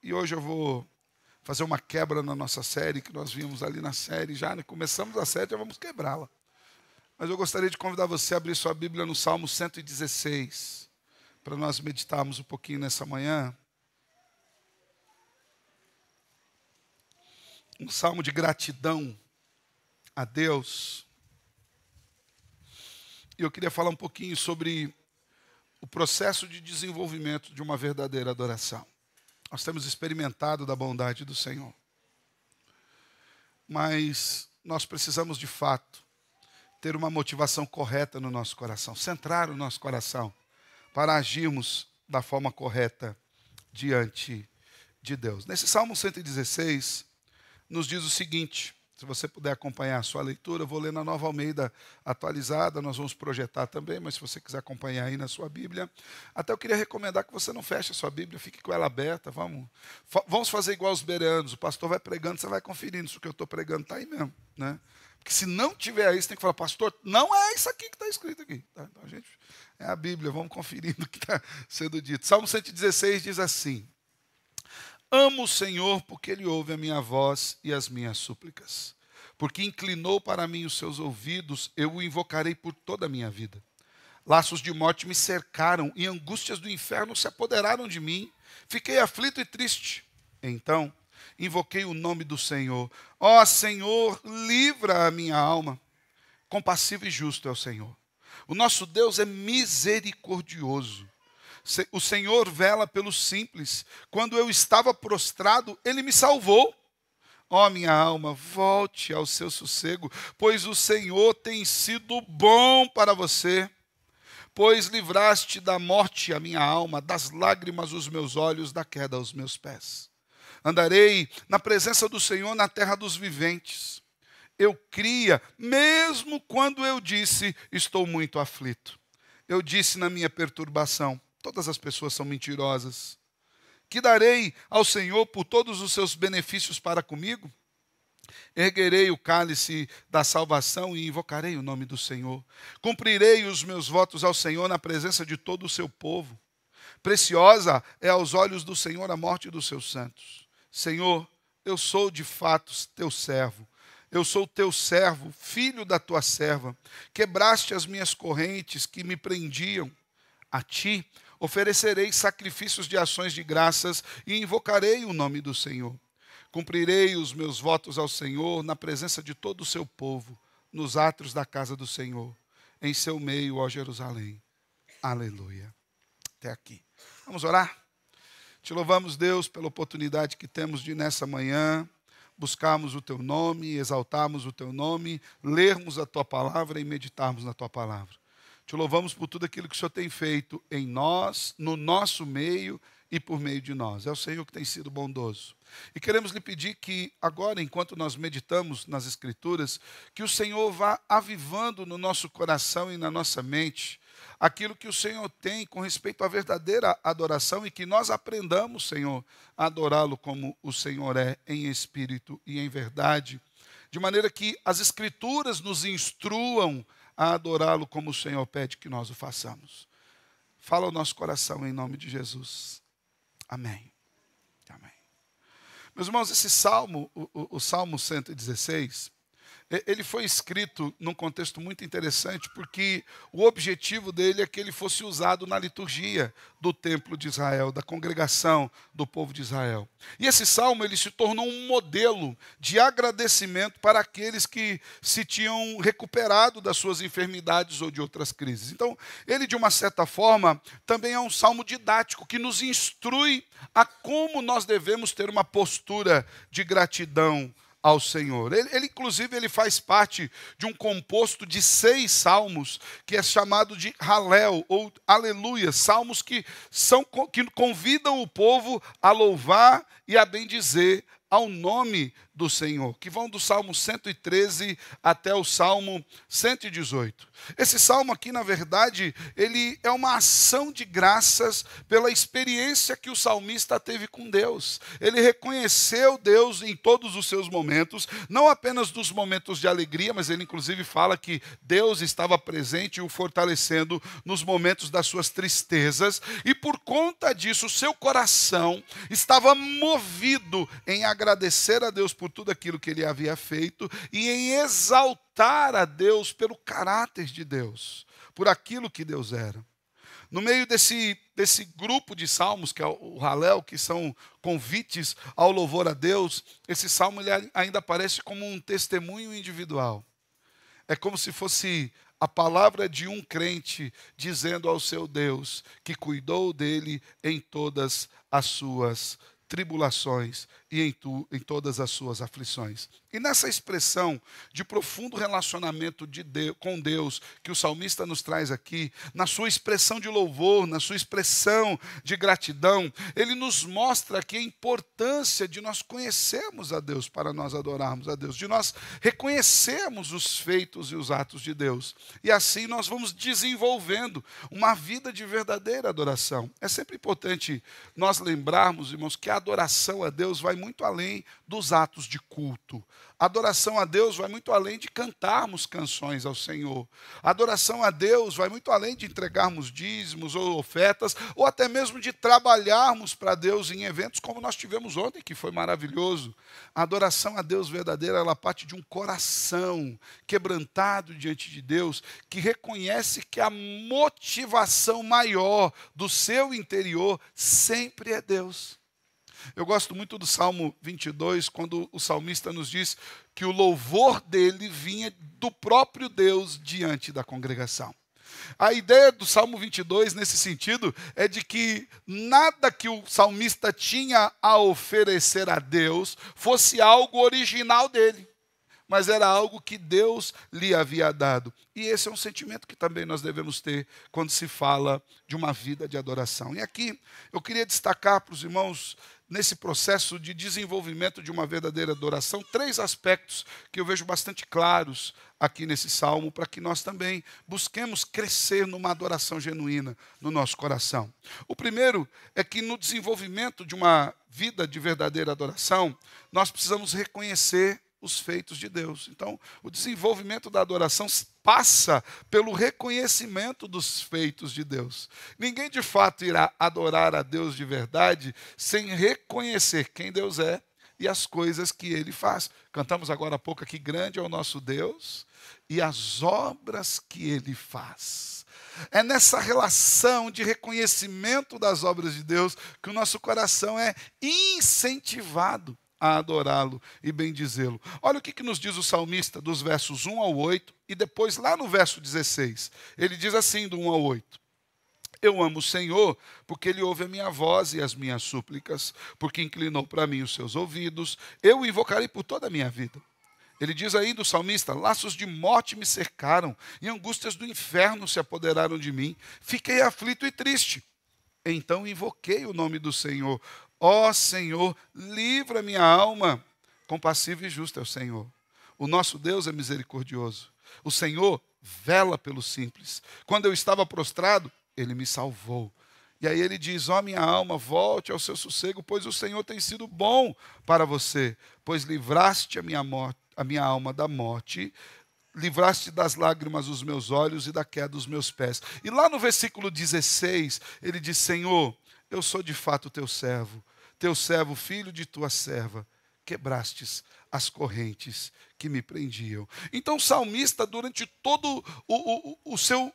E hoje eu vou fazer uma quebra na nossa série, que nós vimos ali na série, já começamos a série, já vamos quebrá-la. Mas eu gostaria de convidar você a abrir sua Bíblia no Salmo 116, para nós meditarmos um pouquinho nessa manhã. Um salmo de gratidão a Deus. E eu queria falar um pouquinho sobre o processo de desenvolvimento de uma verdadeira adoração. Nós temos experimentado da bondade do Senhor. Mas nós precisamos, de fato, ter uma motivação correta no nosso coração, centrar o nosso coração para agirmos da forma correta diante de Deus. Nesse Salmo 116, nos diz o seguinte, se você puder acompanhar a sua leitura, eu vou ler na Nova Almeida atualizada, nós vamos projetar também, mas se você quiser acompanhar aí na sua Bíblia. Até eu queria recomendar que você não feche a sua Bíblia, fique com ela aberta, vamos fazer igual os bereanos, o pastor vai pregando, você vai conferindo se o que eu estou pregando está aí mesmo, né? Porque se não tiver aí, você tem que falar, pastor, não é isso aqui que está escrito aqui. Tá? Então, gente, é a Bíblia, vamos conferindo o que está sendo dito. Salmo 116 diz assim: amo o Senhor porque Ele ouve a minha voz e as minhas súplicas. Porque inclinou para mim os seus ouvidos, eu o invocarei por toda a minha vida. Laços de morte me cercaram e angústias do inferno se apoderaram de mim. Fiquei aflito e triste. Então, invoquei o nome do Senhor. Ó Senhor, livra a minha alma. Compassivo e justo é o Senhor. O nosso Deus é misericordioso. O Senhor vela pelos simples. Quando eu estava prostrado, Ele me salvou. Ó minha alma, volte ao seu sossego, pois o Senhor tem sido bom para você. Pois livraste da morte a minha alma, das lágrimas os meus olhos, da queda aos meus pés. Andarei na presença do Senhor na terra dos viventes. Eu cria, mesmo quando eu disse, estou muito aflito. Eu disse na minha perturbação, todas as pessoas são mentirosas. Que darei ao Senhor por todos os seus benefícios para comigo? Erguerei o cálice da salvação e invocarei o nome do Senhor. Cumprirei os meus votos ao Senhor na presença de todo o seu povo. Preciosa é aos olhos do Senhor a morte dos seus santos. Senhor, eu sou de fato teu servo. Eu sou teu servo, filho da tua serva. Quebraste as minhas correntes que me prendiam. A ti oferecerei sacrifícios de ações de graças e invocarei o nome do Senhor. Cumprirei os meus votos ao Senhor na presença de todo o seu povo, nos átrios da casa do Senhor, em seu meio, ó Jerusalém. Aleluia. Até aqui. Vamos orar? Te louvamos, Deus, pela oportunidade que temos de, nessa manhã, buscarmos o teu nome, exaltarmos o teu nome, lermos a tua palavra e meditarmos na tua palavra. Te louvamos por tudo aquilo que o Senhor tem feito em nós, no nosso meio e por meio de nós. É o Senhor que tem sido bondoso. E queremos lhe pedir que agora, enquanto nós meditamos nas Escrituras, que o Senhor vá avivando no nosso coração e na nossa mente aquilo que o Senhor tem com respeito à verdadeira adoração e que nós aprendamos, Senhor, a adorá-lo como o Senhor é, em espírito e em verdade, de maneira que as Escrituras nos instruam a adorá-lo como o Senhor pede que nós o façamos. Fala ao nosso coração em nome de Jesus. Amém. Amém. Meus irmãos, esse salmo, o Salmo 116, ele foi escrito num contexto muito interessante, porque o objetivo dele é que ele fosse usado na liturgia do templo de Israel, da congregação do povo de Israel. E esse salmo ele se tornou um modelo de agradecimento para aqueles que se tinham recuperado das suas enfermidades ou de outras crises. Então, ele, de uma certa forma, também é um salmo didático que nos instrui a como nós devemos ter uma postura de gratidão ao Senhor. Inclusive, ele faz parte de um composto de 6 salmos, que é chamado de Halel, ou Aleluia, salmos que convidam o povo a louvar e a bendizer ao nome do Senhor, que vão do Salmo 113 até o Salmo 118. Esse salmo aqui, na verdade, ele é uma ação de graças pela experiência que o salmista teve com Deus. Ele reconheceu Deus em todos os seus momentos, não apenas nos momentos de alegria, mas ele inclusive fala que Deus estava presente e o fortalecendo nos momentos das suas tristezas, e por conta disso, o seu coração estava movido em agradecer a Deus por tudo aquilo que ele havia feito e em exaltar a Deus pelo caráter de Deus, por aquilo que Deus era. No meio desse grupo de salmos, que é o Halel, que são convites ao louvor a Deus, esse salmo ele ainda aparece como um testemunho individual. É como se fosse a palavra de um crente dizendo ao seu Deus que cuidou dele em todas as suas tribulações e em todas as suas aflições. E nessa expressão de profundo relacionamento com Deus que o salmista nos traz aqui, na sua expressão de louvor, na sua expressão de gratidão, ele nos mostra aqui a importância de nós conhecermos a Deus para nós adorarmos a Deus, de nós reconhecermos os feitos e os atos de Deus. E assim nós vamos desenvolvendo uma vida de verdadeira adoração. É sempre importante nós lembrarmos, irmãos, que a adoração a Deus vai muito além dos atos de culto. A adoração a Deus vai muito além de cantarmos canções ao Senhor. A adoração a Deus vai muito além de entregarmos dízimos ou ofertas, ou até mesmo de trabalharmos para Deus em eventos como nós tivemos ontem, que foi maravilhoso. A adoração a Deus verdadeira, ela parte de um coração quebrantado diante de Deus, que reconhece que a motivação maior do seu interior sempre é Deus. Eu gosto muito do Salmo 22, quando o salmista nos diz que o louvor dele vinha do próprio Deus diante da congregação. A ideia do Salmo 22, nesse sentido, é de que nada que o salmista tinha a oferecer a Deus fosse algo original dele, mas era algo que Deus lhe havia dado. E esse é um sentimento que também nós devemos ter quando se fala de uma vida de adoração. E aqui eu queria destacar para os irmãos, nesse processo de desenvolvimento de uma verdadeira adoração, 3 aspectos que eu vejo bastante claros aqui nesse salmo, para que nós também busquemos crescer numa adoração genuína no nosso coração. O primeiro é que no desenvolvimento de uma vida de verdadeira adoração, nós precisamos reconhecer os feitos de Deus. Então, o desenvolvimento da adoração passa pelo reconhecimento dos feitos de Deus. Ninguém de fato irá adorar a Deus de verdade sem reconhecer quem Deus é e as coisas que Ele faz. Cantamos agora há pouco aqui, grande é o nosso Deus e as obras que Ele faz. É nessa relação de reconhecimento das obras de Deus que o nosso coração é incentivado a adorá-lo e bendizê-lo. Olha o que nos diz o salmista dos versos 1 ao 8 e depois lá no verso 16. Ele diz assim do 1 ao 8. Eu amo o Senhor porque Ele ouve a minha voz e as minhas súplicas, porque inclinou para mim os seus ouvidos. Eu o invocarei por toda a minha vida. Ele diz ainda o salmista, laços de morte me cercaram e angústias do inferno se apoderaram de mim. Fiquei aflito e triste. Então invoquei o nome do Senhor. Ó Senhor, livra minha alma. Compassivo e justo é o Senhor. O nosso Deus é misericordioso. O Senhor vela pelo simples. Quando eu estava prostrado, Ele me salvou. E aí ele diz, ó minha alma, volte ao seu sossego, pois o Senhor tem sido bom para você, pois livraste a minha alma da morte, livraste das lágrimas os meus olhos e da queda dos meus pés. E lá no versículo 16, ele diz, Senhor, eu sou de fato teu servo, filho de tua serva, quebrastes as correntes que me prendiam. Então o salmista, durante todo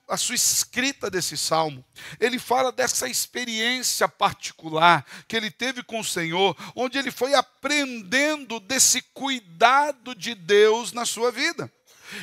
a sua escrita desse salmo, ele fala dessa experiência particular que ele teve com o Senhor, onde ele foi aprendendo desse cuidado de Deus na sua vida.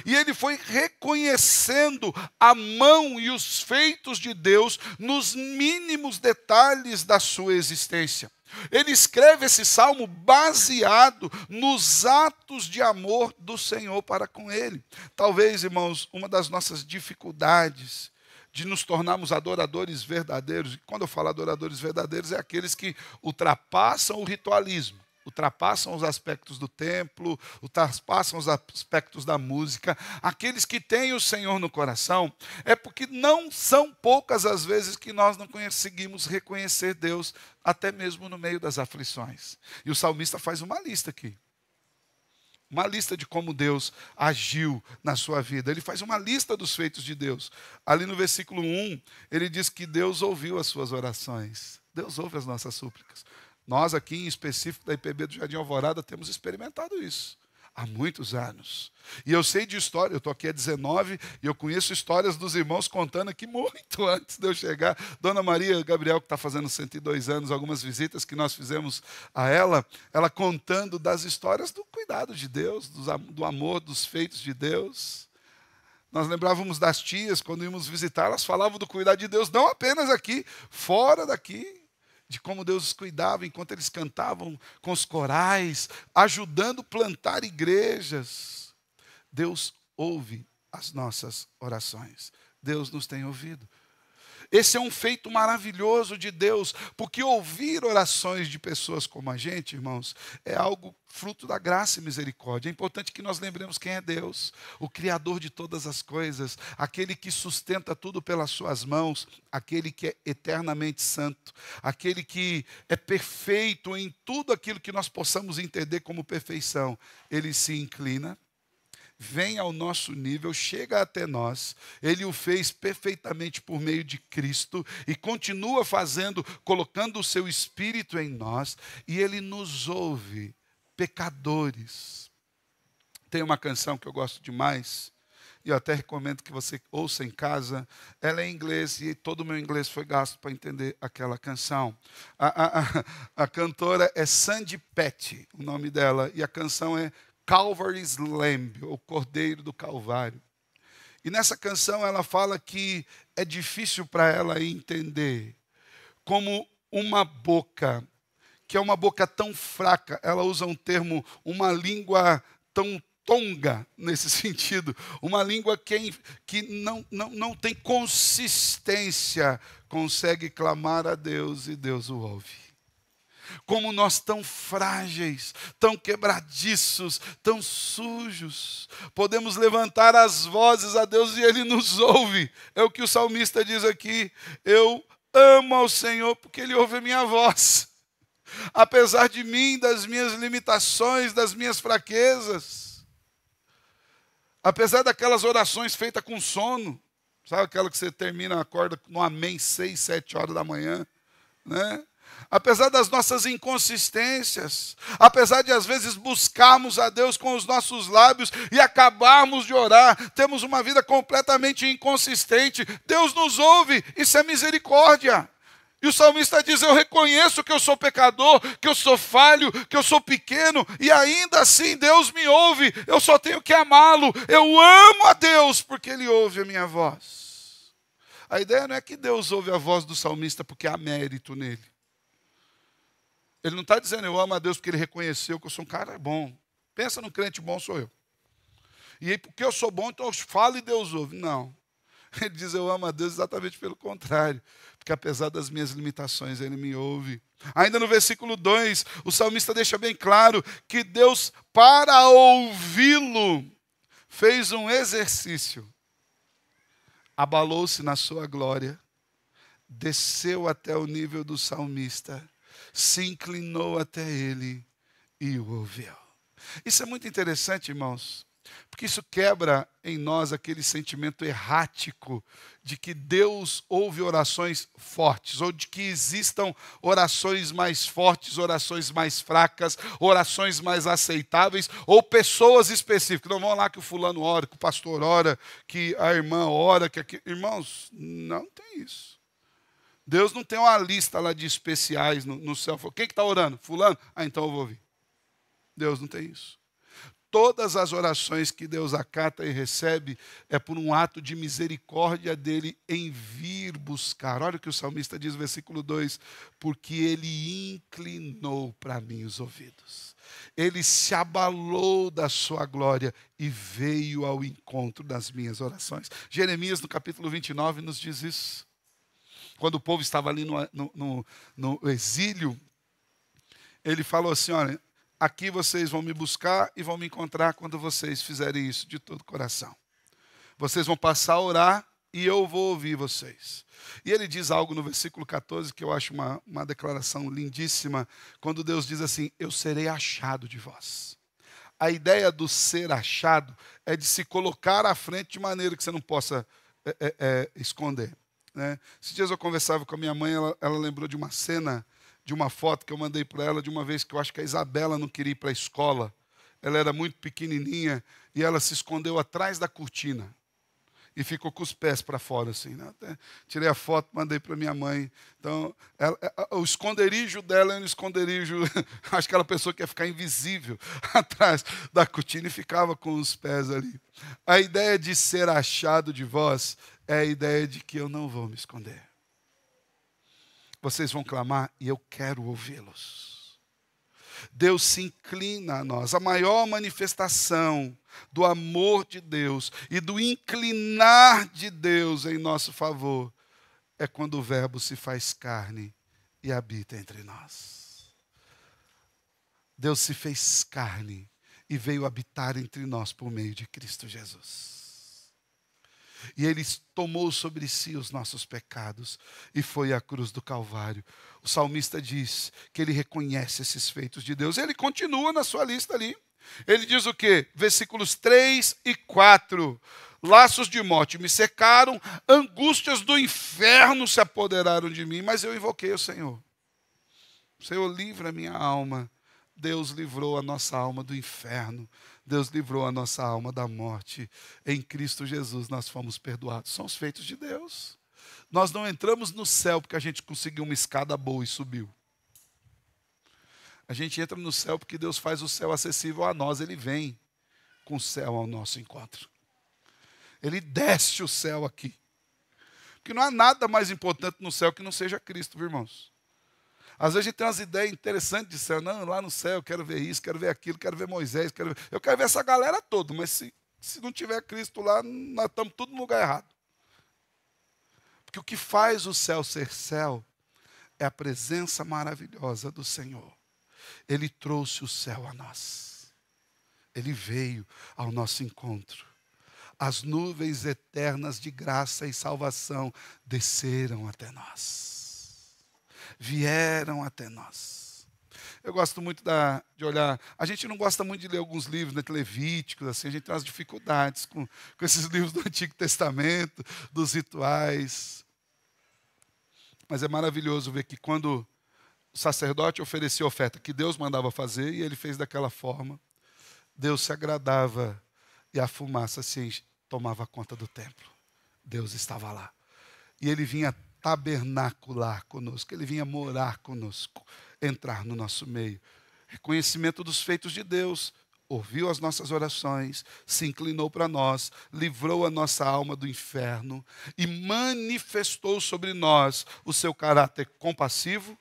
E ele foi reconhecendo a mão e os feitos de Deus nos mínimos detalhes da sua existência. Ele escreve esse salmo baseado nos atos de amor do Senhor para com ele. Talvez, irmãos, uma das nossas dificuldades de nos tornarmos adoradores verdadeiros, e quando eu falo adoradores verdadeiros, é aqueles que ultrapassam o ritualismo. ultrapassam os aspectos do templo, ultrapassam os aspectos da música. Aqueles que têm o Senhor no coração, é porque não são poucas as vezes que nós não conseguimos reconhecer Deus, até mesmo no meio das aflições. E o salmista faz uma lista aqui. Uma lista de como Deus agiu na sua vida. Ele faz uma lista dos feitos de Deus. Ali no versículo 1, ele diz que Deus ouviu as suas orações. Deus ouve as nossas súplicas. Nós aqui, em específico da IPB do Jardim Alvorada, temos experimentado isso há muitos anos. E eu sei de história, eu estou aqui há 19 e eu conheço histórias dos irmãos contando aqui muito antes de eu chegar. Dona Maria Gabriel, que está fazendo 102 anos, algumas visitas que nós fizemos a ela contando das histórias do cuidado de Deus, do amor, dos feitos de Deus. Nós lembrávamos das tias, quando íamos visitar, elas falavam do cuidado de Deus, não apenas aqui, fora daqui. De como Deus os cuidava enquanto eles cantavam com os corais, ajudando a plantar igrejas. Deus ouve as nossas orações. Deus nos tem ouvido. Esse é um feito maravilhoso de Deus, porque ouvir orações de pessoas como a gente, irmãos, é algo fruto da graça e misericórdia. É importante que nós lembremos quem é Deus, o Criador de todas as coisas, aquele que sustenta tudo pelas suas mãos, aquele que é eternamente santo, aquele que é perfeito em tudo aquilo que nós possamos entender como perfeição. Ele se inclina, vem ao nosso nível, chega até nós. Ele o fez perfeitamente por meio de Cristo e continua fazendo, colocando o seu Espírito em nós, e Ele nos ouve, pecadores. Tem uma canção que eu gosto demais, e eu até recomendo que você ouça em casa. Ela é em inglês e todo o meu inglês foi gasto para entender aquela canção. A cantora é Sandy Petty, o nome dela, e a canção é Calvary's Lamb, o Cordeiro do Calvário. E nessa canção ela fala que é difícil para ela entender como uma boca, que é uma boca tão fraca, ela usa um termo, uma língua tão tonga nesse sentido, uma língua que não tem consistência, consegue clamar a Deus e Deus o ouve. Como nós tão frágeis, tão quebradiços, tão sujos, podemos levantar as vozes a Deus e Ele nos ouve. É o que o salmista diz aqui: eu amo ao Senhor porque Ele ouve a minha voz. Apesar de mim, das minhas limitações, das minhas fraquezas, apesar daquelas orações feitas com sono, sabe aquela que você termina, acorda no amém 6, 7 horas da manhã, né? Apesar das nossas inconsistências, apesar de às vezes buscarmos a Deus com os nossos lábios e acabarmos de orar, temos uma vida completamente inconsistente, Deus nos ouve, isso é misericórdia. E o salmista diz: eu reconheço que eu sou pecador, que eu sou falho, que eu sou pequeno, e ainda assim Deus me ouve, eu só tenho que amá-lo, eu amo a Deus porque Ele ouve a minha voz. A ideia não é que Deus ouve a voz do salmista porque há mérito nele. Ele não está dizendo eu amo a Deus porque Ele reconheceu que eu sou um cara bom. Pensa num crente bom, sou eu. E aí porque eu sou bom, então eu falo e Deus ouve. Não. Ele diz eu amo a Deus exatamente pelo contrário. Porque apesar das minhas limitações, Ele me ouve. Ainda no versículo 2, o salmista deixa bem claro que Deus, para ouvi-lo, fez um exercício. Abalou-se na sua glória, desceu até o nível do salmista, se inclinou até Ele e o ouviu. Isso é muito interessante, irmãos, porque isso quebra em nós aquele sentimento errático de que Deus ouve orações fortes, ou de que existam orações mais fortes, orações mais fracas, orações mais aceitáveis, ou pessoas específicas. Não vão lá que o fulano ora, que o pastor ora, que a irmã ora, Irmãos, não tem isso. Deus não tem uma lista lá de especiais no céu. Quem que está orando? Fulano? Então eu vou ouvir. Deus não tem isso. Todas as orações que Deus acata e recebe é por um ato de misericórdia dele em vir buscar. Olha o que o salmista diz no versículo 2. Porque Ele inclinou para mim os ouvidos. Ele se abalou da sua glória e veio ao encontro das minhas orações. Jeremias, no capítulo 29, nos diz isso. Quando o povo estava ali no exílio, ele falou assim, olha, aqui vocês vão me buscar e vão me encontrar quando vocês fizerem isso de todo o coração. Vocês vão passar a orar e eu vou ouvir vocês. E ele diz algo no versículo 14 que eu acho uma declaração lindíssima, quando Deus diz assim: eu serei achado de vós. A ideia do ser achado é de se colocar à frente de maneira que você não possa esconder. Né? Esses dias eu conversava com a minha mãe, ela lembrou de uma cena, de uma foto que eu mandei para ela, de uma vez que eu acho que a Isabela não queria ir para a escola. Ela era muito pequenininha e ela se escondeu atrás da cortina. E ficou com os pés para fora, assim. Né? Até tirei a foto, mandei para minha mãe. Então, o esconderijo dela é um esconderijo... Acho que aquela pessoa que ia ficar invisível atrás da cortina e ficava com os pés ali. A ideia de ser achado de vós é a ideia de que eu não vou me esconder. Vocês vão clamar e eu quero ouvi-los. Deus se inclina a nós. A maior manifestação do amor de Deus e do inclinar de Deus em nosso favor é quando o Verbo se faz carne e habita entre nós. Deus se fez carne e veio habitar entre nós por meio de Cristo Jesus. E Ele tomou sobre si os nossos pecados e foi à cruz do Calvário. O salmista diz que ele reconhece esses feitos de Deus. Ele continua na sua lista ali. Ele diz o quê? Versículos 3 e 4. Laços de morte me cercaram, angústias do inferno se apoderaram de mim, mas eu invoquei o Senhor. O Senhor livra a minha alma. Deus livrou a nossa alma do inferno. Deus livrou a nossa alma da morte. Em Cristo Jesus nós fomos perdoados. São os feitos de Deus. Nós não entramos no céu porque a gente conseguiu uma escada boa e subiu. A gente entra no céu porque Deus faz o céu acessível a nós. Ele vem com o céu ao nosso encontro. Ele desce o céu aqui. Porque não há nada mais importante no céu que não seja Cristo, viu, irmãos? Às vezes a gente tem umas ideias interessantes de céu. Não, lá no céu eu quero ver isso, quero ver aquilo, quero ver Moisés, eu quero ver essa galera toda. Mas se não tiver Cristo lá, nós estamos tudo no lugar errado. Porque o que faz o céu ser céu é a presença maravilhosa do Senhor. Ele trouxe o céu a nós. Ele veio ao nosso encontro. As nuvens eternas de graça e salvação desceram até nós. Vieram até nós. Eu gosto muito de olhar. A gente não gosta muito de ler alguns livros, né, levíticos, assim, a gente tem umas dificuldades com esses livros do Antigo Testamento, dos rituais. Mas é maravilhoso ver que quando o sacerdote oferecia a oferta que Deus mandava fazer, e ele fez daquela forma, Deus se agradava e a fumaça tomava conta do templo. Deus estava lá. E ele vinha tabernacular conosco, ele vinha morar conosco, entrar no nosso meio. Reconhecimento dos feitos de Deus, ouviu as nossas orações, se inclinou para nós, livrou a nossa alma do inferno e manifestou sobre nós o seu caráter compassivo,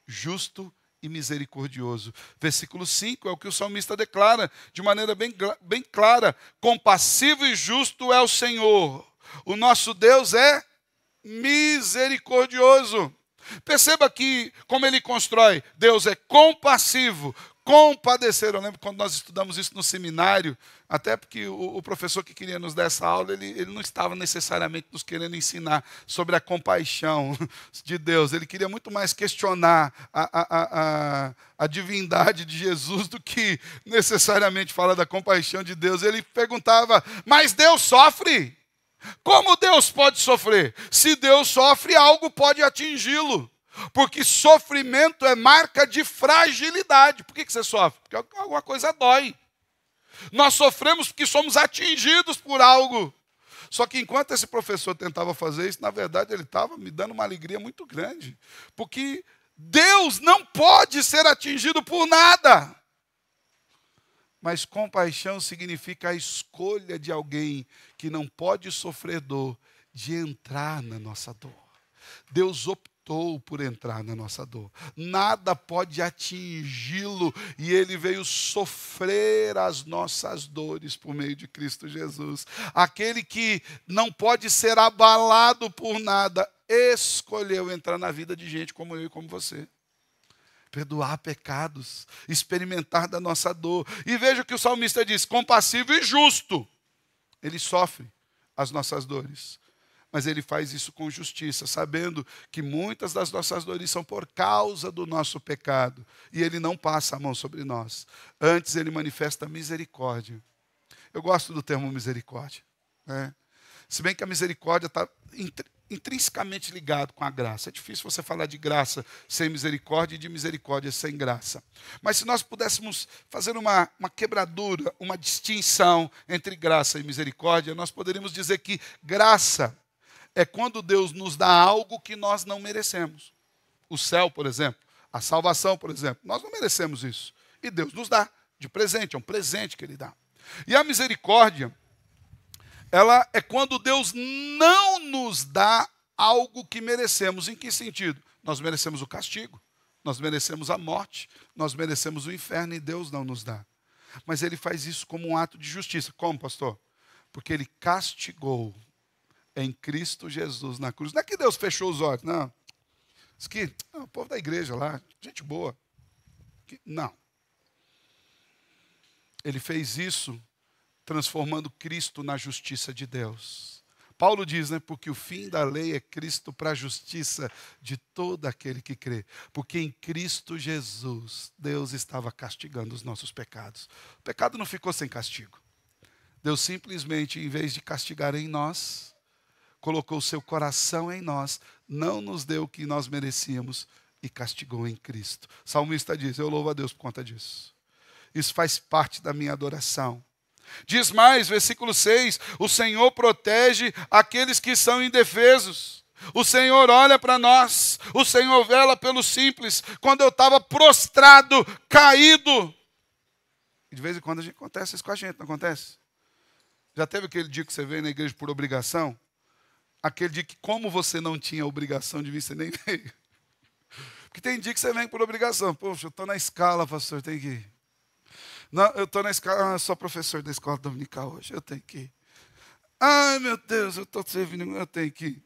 justo e misericordioso. Versículo 5 é o que o salmista declara de maneira bem clara: compassivo e justo é o Senhor, o nosso Deus é misericordioso. Perceba que como ele constrói: Deus é compassivo, compadecer. Eu lembro quando nós estudamos isso no seminário, até porque o professor que queria nos dar essa aula, ele não estava necessariamente nos querendo ensinar sobre a compaixão de Deus. Ele queria muito mais questionar a divindade de Jesus do que necessariamente falar da compaixão de Deus. Ele perguntava: mas Deus sofre? Como Deus pode sofrer? Se Deus sofre, algo pode atingi-lo. Porque sofrimento é marca de fragilidade. Por que você sofre? Porque alguma coisa dói. Nós sofremos porque somos atingidos por algo. Só que enquanto esse professor tentava fazer isso, na verdade ele estava me dando uma alegria muito grande. Porque Deus não pode ser atingido por nada. Mas compaixão significa a escolha de alguém que não pode sofrer dor, de entrar na nossa dor. Deus optou por entrar na nossa dor. Nada pode atingi-lo e ele veio sofrer as nossas dores por meio de Cristo Jesus. Aquele que não pode ser abalado por nada, escolheu entrar na vida de gente como eu e como você. perdoar pecados, experimentar da nossa dor. E veja o que o salmista diz: compassivo e justo. Ele sofre as nossas dores, mas ele faz isso com justiça, sabendo que muitas das nossas dores são por causa do nosso pecado. E ele não passa a mão sobre nós. Antes ele manifesta misericórdia. Eu gosto do termo misericórdia, né? Se bem que a misericórdia está intrinsecamente ligado com a graça. É difícil você falar de graça sem misericórdia e de misericórdia sem graça. Mas se nós pudéssemos fazer uma quebradura, uma distinção entre graça e misericórdia, nós poderíamos dizer que graça é quando Deus nos dá algo que nós não merecemos. O céu, por exemplo, a salvação, por exemplo, nós não merecemos isso. E Deus nos dá de presente, é um presente que Ele dá. E a misericórdia, ela é quando Deus não nos dá algo que merecemos. Em que sentido? Nós merecemos o castigo, nós merecemos a morte, nós merecemos o inferno e Deus não nos dá. Mas Ele faz isso como um ato de justiça. Como, pastor? Porque Ele castigou em Cristo Jesus na cruz. Não é que Deus fechou os olhos, não. Isso aqui, o povo da igreja lá, gente boa. Não. Ele fez isso transformando Cristo na justiça de Deus. Paulo diz, né? Porque o fim da lei é Cristo para a justiça de todo aquele que crê. Porque em Cristo Jesus, Deus estava castigando os nossos pecados. O pecado não ficou sem castigo. Deus simplesmente, em vez de castigar em nós, colocou o seu coração em nós, não nos deu o que nós merecíamos e castigou em Cristo. O salmista diz: eu louvo a Deus por conta disso. Isso faz parte da minha adoração. Diz mais, versículo 6, o Senhor protege aqueles que são indefesos. O Senhor olha para nós, o Senhor vela pelo simples. Quando eu estava prostrado, caído. E de vez em quando acontece isso com a gente, não acontece? Já teve aquele dia que você veio na igreja por obrigação? Aquele dia que, como você não tinha obrigação de vir, você nem veio. Porque tem dia que você vem por obrigação. Poxa, eu estou na escala, pastor, tem que ir. Não, eu estou na escola, sou professor da escola dominical hoje, eu tenho que ir. Ai, meu Deus, eu estou servindo, eu tenho que ir.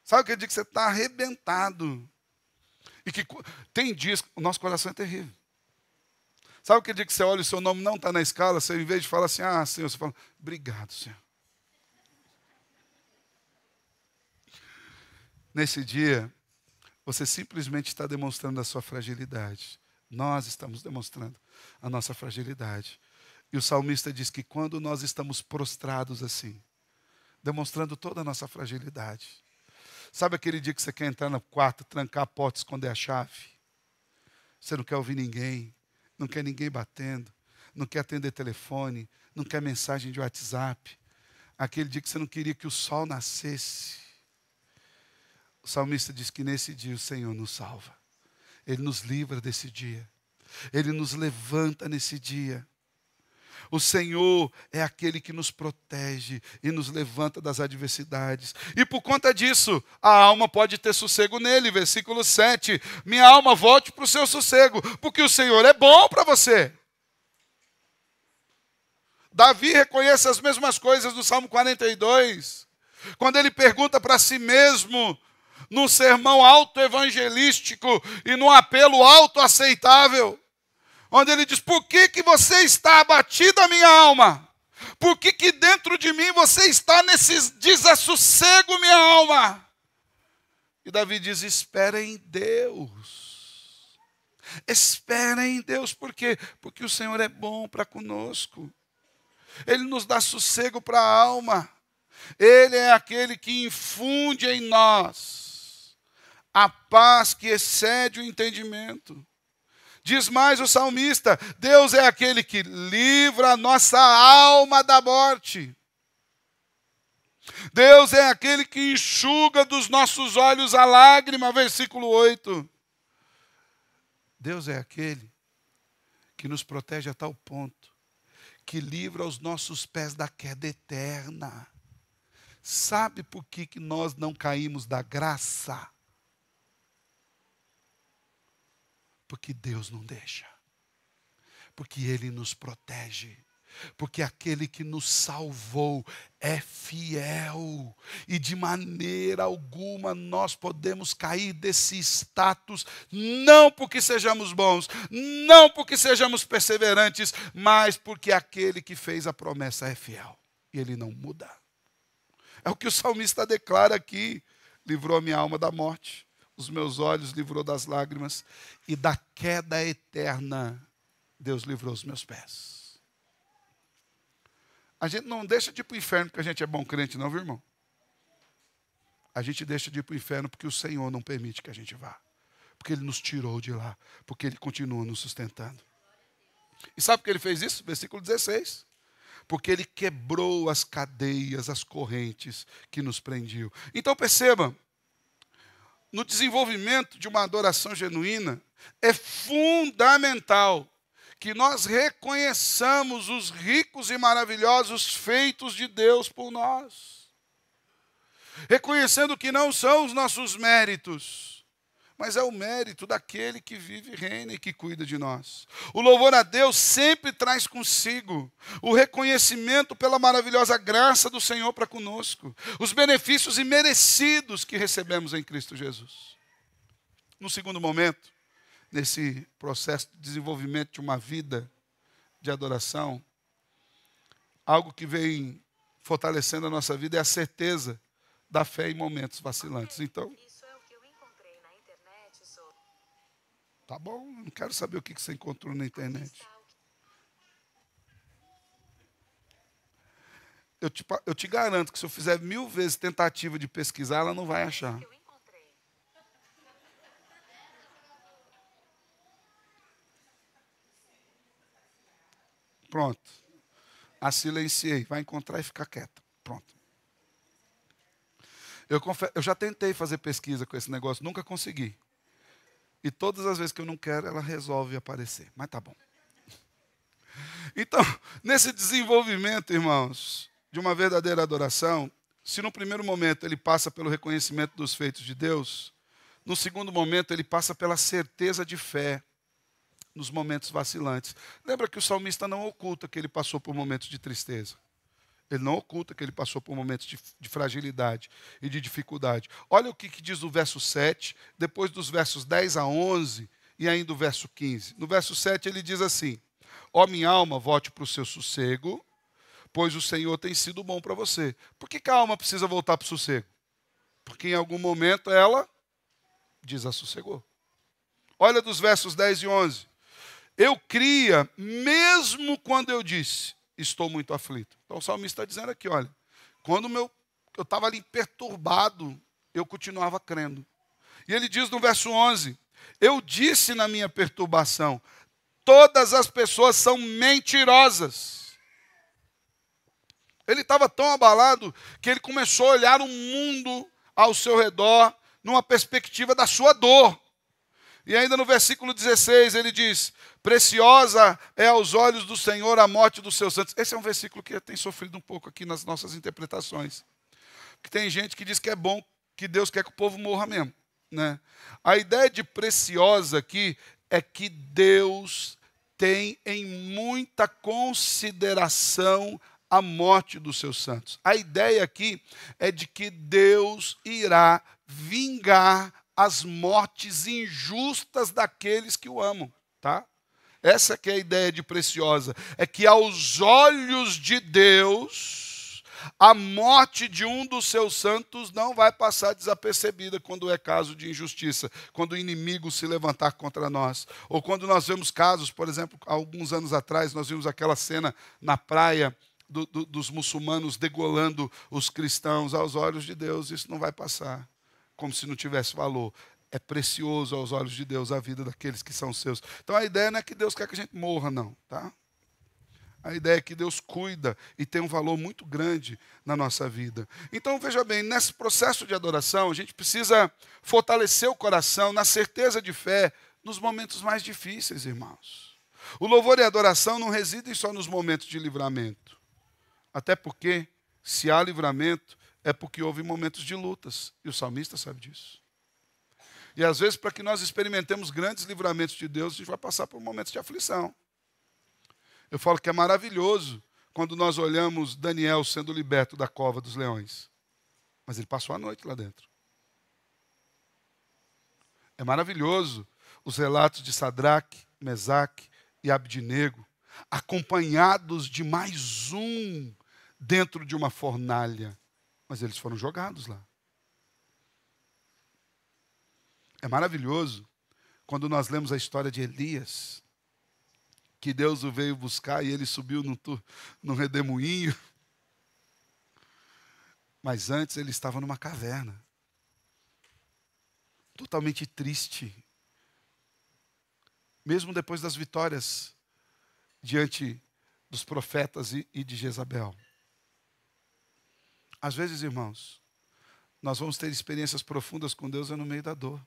Sabe aquele dia que você está arrebentado? E que tem dias que o nosso coração é terrível. Sabe aquele dia que você olha e o seu nome não está na escala, você em vez de falar assim, ah, Senhor, você fala, obrigado, Senhor. Nesse dia, você simplesmente está demonstrando a sua fragilidade. Nós estamos demonstrando a nossa fragilidade. E o salmista diz que quando nós estamos prostrados assim, demonstrando toda a nossa fragilidade. Sabe aquele dia que você quer entrar no quarto, trancar a porta, esconder a chave? Você não quer ouvir ninguém, não quer ninguém batendo, não quer atender telefone, não quer mensagem de WhatsApp. Aquele dia que você não queria que o sol nascesse. O salmista diz que nesse dia o Senhor nos salva. Ele nos livra desse dia. Ele nos levanta nesse dia. O Senhor é aquele que nos protege e nos levanta das adversidades. E por conta disso, a alma pode ter sossego nele. Versículo 7. Minha alma, volte para o seu sossego, porque o Senhor é bom para você. Davi reconhece as mesmas coisas do Salmo 42. Quando ele pergunta para si mesmo, no sermão auto-evangelístico e no apelo auto-aceitável, onde ele diz, por que você está abatida, minha alma? Por que dentro de mim você está nesse desassossego, minha alma? E Davi diz, espera em Deus. Espera em Deus, por quê? Porque o Senhor é bom para conosco. Ele nos dá sossego para a alma. Ele é aquele que infunde em nós a paz que excede o entendimento. Diz mais o salmista, Deus é aquele que livra a nossa alma da morte. Deus é aquele que enxuga dos nossos olhos a lágrima, versículo 8. Deus é aquele que nos protege a tal ponto, que livra os nossos pés da queda eterna. Sabe por que nós não caímos da graça? Porque Deus não deixa. Porque Ele nos protege. Porque aquele que nos salvou é fiel. E de maneira alguma nós podemos cair desse status, não porque sejamos bons, não porque sejamos perseverantes, mas porque aquele que fez a promessa é fiel. E ele não muda. É o que o salmista declara aqui. Livrou a minha alma da morte, os meus olhos livrou das lágrimas, e da queda eterna Deus livrou os meus pés. A gente não deixa de ir para o inferno porque a gente é bom crente, não, viu, irmão? A gente deixa de ir para o inferno porque o Senhor não permite que a gente vá. Porque Ele nos tirou de lá. Porque Ele continua nos sustentando. E sabe por que Ele fez isso? Versículo 16. Porque Ele quebrou as cadeias, as correntes que nos prendiam. Então perceba, no desenvolvimento de uma adoração genuína, é fundamental que nós reconheçamos os ricos e maravilhosos feitos de Deus por nós. Reconhecendo que não são os nossos méritos, mas é o mérito daquele que vive, reina e que cuida de nós. O louvor a Deus sempre traz consigo o reconhecimento pela maravilhosa graça do Senhor para conosco, os benefícios imerecidos que recebemos em Cristo Jesus. No segundo momento, nesse processo de desenvolvimento de uma vida de adoração, algo que vem fortalecendo a nossa vida é a certeza da fé em momentos vacilantes. Então, isso é o que eu encontrei na internet sobre... Tá bom, não quero saber o que você encontrou na internet. Eu te garanto que se eu fizer 1000 vezes tentativa de pesquisar, ela não vai achar. Pronto. A silenciei. Vai encontrar e ficar quieta. Pronto. Eu já tentei fazer pesquisa com esse negócio, nunca consegui. E todas as vezes que eu não quero, ela resolve aparecer. Mas tá bom. Então, nesse desenvolvimento, irmãos, de uma verdadeira adoração, se no primeiro momento ele passa pelo reconhecimento dos feitos de Deus, no segundo momento ele passa pela certeza de fé nos momentos vacilantes. Lembra que o salmista não oculta que ele passou por momentos de tristeza. Ele não oculta que ele passou por momentos de fragilidade e de dificuldade. Olha o que diz o verso 7, depois dos versos 10 a 11 e ainda o verso 15. No verso 7 ele diz assim: ó minha alma, volte para o seu sossego, pois o Senhor tem sido bom para você. Por que a alma precisa voltar para o sossego? Porque em algum momento ela desassossegou. Olha dos versos 10 e 11. Eu cria, mesmo quando eu disse, estou muito aflito. Então o salmista está dizendo aqui, olha, quando eu estava ali perturbado, eu continuava crendo. E ele diz no verso 11, eu disse na minha perturbação, todas as pessoas são mentirosas. Ele estava tão abalado que ele começou a olhar o mundo ao seu redor numa perspectiva da sua dor. E ainda no versículo 16 ele diz, preciosa é aos olhos do Senhor a morte dos seus santos. Esse é um versículo que tem sofrido um pouco aqui nas nossas interpretações. Porque tem gente que diz que é bom, que Deus quer que o povo morra mesmo, né? A ideia de preciosa aqui é que Deus tem em muita consideração a morte dos seus santos. A ideia aqui é de que Deus irá vingar as mortes injustas daqueles que o amam, tá? Essa que é a ideia de preciosa, é que aos olhos de Deus, a morte de um dos seus santos não vai passar desapercebida quando é caso de injustiça, quando o inimigo se levantar contra nós. Ou quando nós vemos casos, por exemplo, há alguns anos atrás, nós vimos aquela cena na praia dos muçulmanos degolando os cristãos. Aos olhos de Deus, isso não vai passar como se não tivesse valor. É precioso aos olhos de Deus a vida daqueles que são seus. Então a ideia não é que Deus quer que a gente morra, não, tá? A ideia é que Deus cuida e tem um valor muito grande na nossa vida. Então, veja bem, nesse processo de adoração, a gente precisa fortalecer o coração na certeza de fé nos momentos mais difíceis, irmãos. O louvor e a adoração não residem só nos momentos de livramento. Até porque, se há livramento, é porque houve momentos de lutas. E o salmista sabe disso. E às vezes, para que nós experimentemos grandes livramentos de Deus, a gente vai passar por momentos de aflição. Eu falo que é maravilhoso quando nós olhamos Daniel sendo liberto da cova dos leões. Mas ele passou a noite lá dentro. É maravilhoso os relatos de Sadraque, Mesaque e Abdinego, acompanhados de mais um dentro de uma fornalha. Mas eles foram jogados lá. É maravilhoso quando nós lemos a história de Elias, que Deus o veio buscar e ele subiu no redemoinho. Mas antes ele estava numa caverna, totalmente triste. Mesmo depois das vitórias diante dos profetas e de Jezabel. Às vezes, irmãos, nós vamos ter experiências profundas com Deus no meio da dor,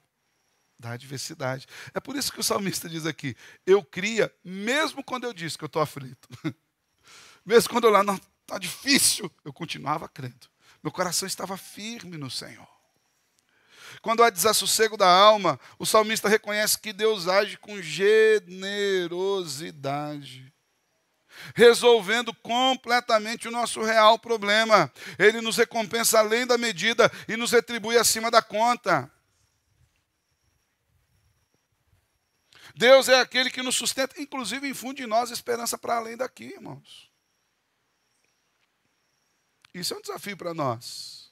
da adversidade. É por isso que o salmista diz aqui, eu cria mesmo quando eu disse que eu estou aflito. Mesmo quando eu lá, não, está difícil, eu continuava crendo. Meu coração estava firme no Senhor. Quando há desassossego da alma, o salmista reconhece que Deus age com generosidade, resolvendo completamente o nosso real problema. Ele nos recompensa além da medida e nos retribui acima da conta. Deus é aquele que nos sustenta, inclusive infunde em nós esperança para além daqui, irmãos. Isso é um desafio para nós.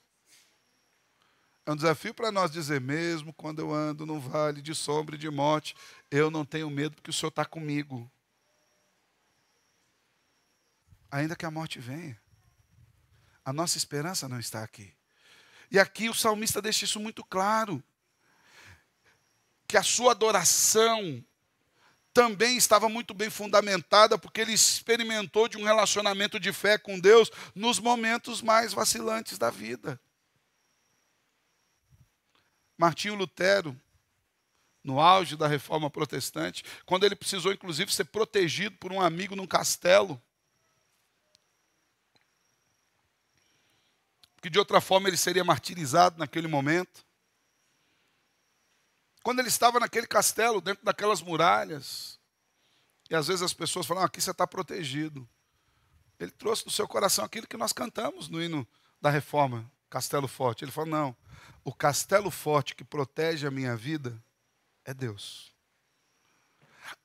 É um desafio para nós dizer, mesmo quando eu ando no vale de sombra e de morte, eu não tenho medo porque o Senhor está comigo. Ainda que a morte venha, a nossa esperança não está aqui. E aqui o salmista deixa isso muito claro, que a sua adoração também estava muito bem fundamentada, porque ele experimentou de um relacionamento de fé com Deus nos momentos mais vacilantes da vida. Martinho Lutero, no auge da reforma protestante, quando ele precisou, inclusive, ser protegido por um amigo num castelo, porque de outra forma ele seria martirizado naquele momento. Quando ele estava naquele castelo, dentro daquelas muralhas, e às vezes as pessoas falam, aqui você está protegido. Ele trouxe do seu coração aquilo que nós cantamos no hino da reforma, Castelo Forte. Ele falou, não, o castelo forte que protege a minha vida é Deus.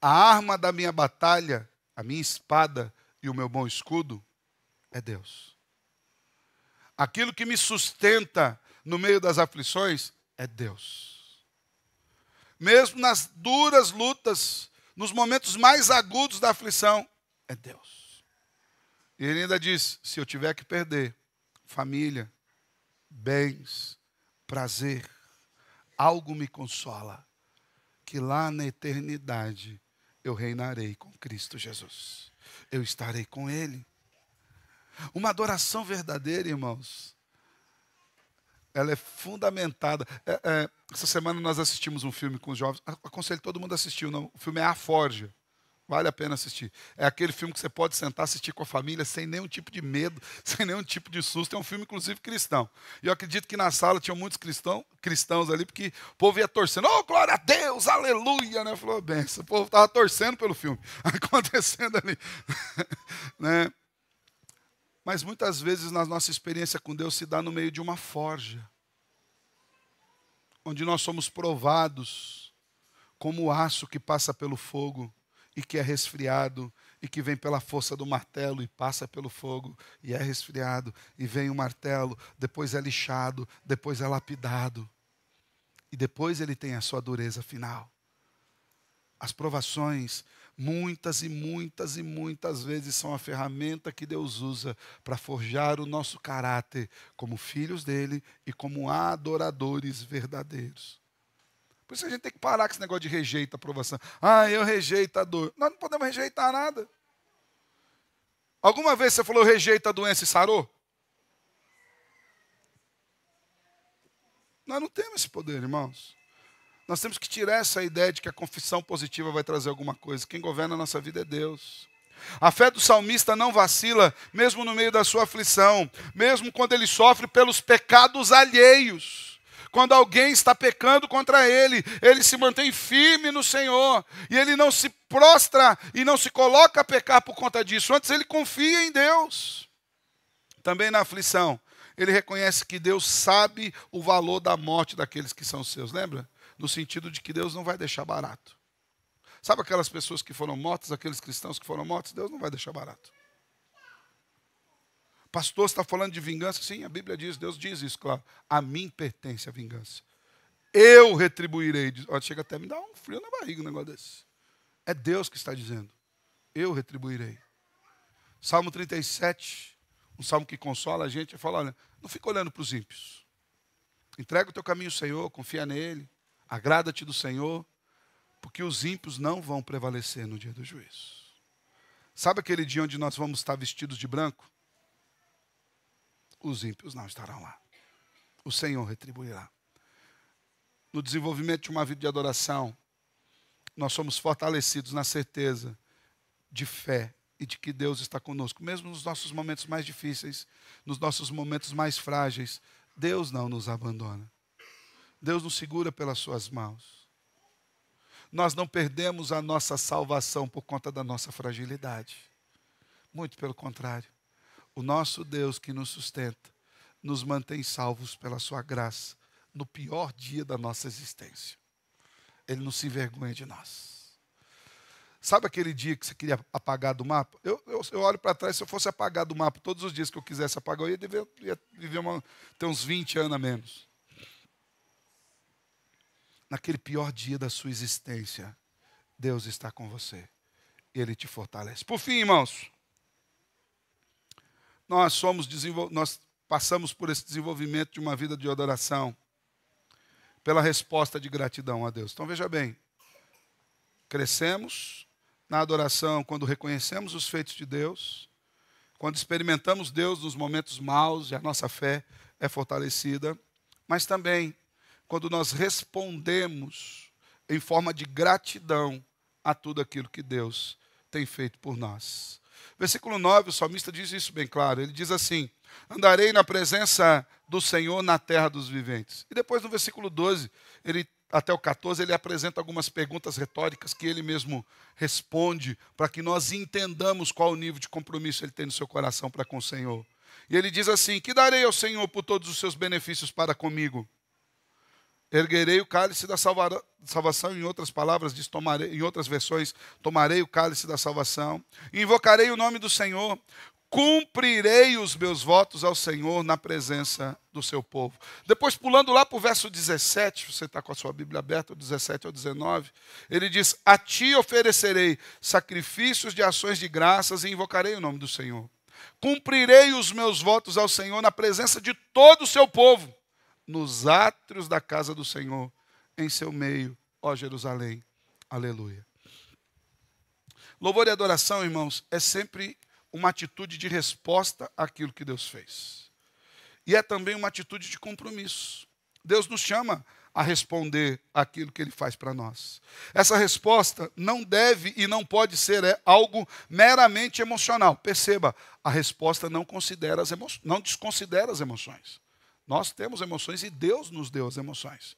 A arma da minha batalha, a minha espada e o meu bom escudo é Deus. Aquilo que me sustenta no meio das aflições é Deus. Mesmo nas duras lutas, nos momentos mais agudos da aflição, é Deus. E ele ainda diz, se eu tiver que perder família, bens, prazer, algo me consola, que lá na eternidade eu reinarei com Cristo Jesus. Eu estarei com Ele. Uma adoração verdadeira, irmãos, ela é fundamentada. Essa semana nós assistimos um filme com os jovens. Aconselho todo mundo a assistir. Não, o filme é A Forja. Vale a pena assistir. É aquele filme que você pode sentar, assistir com a família sem nenhum tipo de medo, sem nenhum tipo de susto. É um filme, inclusive, cristão. E eu acredito que na sala tinham muitos cristãos ali, porque o povo ia torcendo. Oh, glória a Deus, aleluia, né? Falou, benção. O povo estava torcendo pelo filme. Acontecendo ali. Né? Mas muitas vezes na nossa experiência com Deus se dá no meio de uma forja, onde nós somos provados como o aço que passa pelo fogo e que é resfriado, e que vem pela força do martelo e passa pelo fogo e é resfriado, e vem o martelo, depois é lixado, depois é lapidado, e depois ele tem a sua dureza final. As provações, muitas e muitas e muitas vezes, são a ferramenta que Deus usa para forjar o nosso caráter como filhos dele e como adoradores verdadeiros. Por isso a gente tem que parar com esse negócio de rejeita a aprovação. Ah, eu rejeito a dor. Nós não podemos rejeitar nada. Alguma vez você falou rejeita a doença e sarou? Nós não temos esse poder, irmãos. Nós temos que tirar essa ideia de que a confissão positiva vai trazer alguma coisa. Quem governa a nossa vida é Deus. A fé do salmista não vacila, mesmo no meio da sua aflição, mesmo quando ele sofre pelos pecados alheios. Quando alguém está pecando contra ele, ele se mantém firme no Senhor. E ele não se prostra e não se coloca a pecar por conta disso. Antes ele confia em Deus. Também na aflição, ele reconhece que Deus sabe o valor da morte daqueles que são seus. Lembra? No sentido de que Deus não vai deixar barato. Sabe aquelas pessoas que foram mortas, aqueles cristãos que foram mortos? Deus não vai deixar barato. Pastor, está falando de vingança? Sim, a Bíblia diz, Deus diz isso, claro. A mim pertence a vingança. Eu retribuirei. Chega até a me dar um frio na barriga um negócio desse. É Deus que está dizendo. Eu retribuirei. Salmo 37, um salmo que consola a gente, fala, olha, não fica olhando para os ímpios. Entrega o teu caminho ao Senhor, confia nele, agrada-te do Senhor, porque os ímpios não vão prevalecer no dia do juízo. Sabe aquele dia onde nós vamos estar vestidos de branco? Os ímpios não estarão lá. O Senhor retribuirá. No desenvolvimento de uma vida de adoração, nós somos fortalecidos na certeza de fé e de que Deus está conosco. Mesmo nos nossos momentos mais difíceis, nos nossos momentos mais frágeis, Deus não nos abandona. Deus nos segura pelas suas mãos. Nós não perdemos a nossa salvação por conta da nossa fragilidade. Muito pelo contrário. O nosso Deus que nos sustenta, nos mantém salvos pela sua graça, no pior dia da nossa existência. Ele não se envergonha de nós. Sabe aquele dia que você queria apagar do mapa? Eu olho para trás, se eu fosse apagar do mapa todos os dias que eu quisesse apagar, eu ia viver ter uns 20 anos a menos. Naquele pior dia da sua existência, Deus está com você. Ele te fortalece. Por fim, irmãos, nós passamos por esse desenvolvimento de uma vida de adoração pela resposta de gratidão a Deus. Então veja bem, crescemos na adoração quando reconhecemos os feitos de Deus, quando experimentamos Deus nos momentos maus e a nossa fé é fortalecida, mas também quando nós respondemos em forma de gratidão a tudo aquilo que Deus tem feito por nós. Versículo 9, o salmista diz isso bem claro. Ele diz assim, andarei na presença do Senhor na terra dos viventes. E depois no versículo 12, até o 14, ele apresenta algumas perguntas retóricas que ele mesmo responde para que nós entendamos qual o nível de compromisso ele tem no seu coração para com o Senhor. E ele diz assim, que darei ao Senhor por todos os seus benefícios para comigo? Erguerei o cálice da salvação, em outras palavras, diz, em outras versões, tomarei o cálice da salvação, invocarei o nome do Senhor, cumprirei os meus votos ao Senhor na presença do seu povo. Depois, pulando lá para o verso 17, você está com a sua Bíblia aberta, do 17 ao 19, ele diz, a ti oferecerei sacrifícios de ações de graças e invocarei o nome do Senhor. Cumprirei os meus votos ao Senhor na presença de todo o seu povo, nos átrios da casa do Senhor, em seu meio, ó Jerusalém. Aleluia. Louvor e adoração, irmãos, é sempre uma atitude de resposta àquilo que Deus fez. E é também uma atitude de compromisso. Deus nos chama a responder àquilo que Ele faz para nós. Essa resposta não deve e não pode ser algo meramente emocional. Perceba, a resposta não desconsidera as emoções. Nós temos emoções e Deus nos deu as emoções.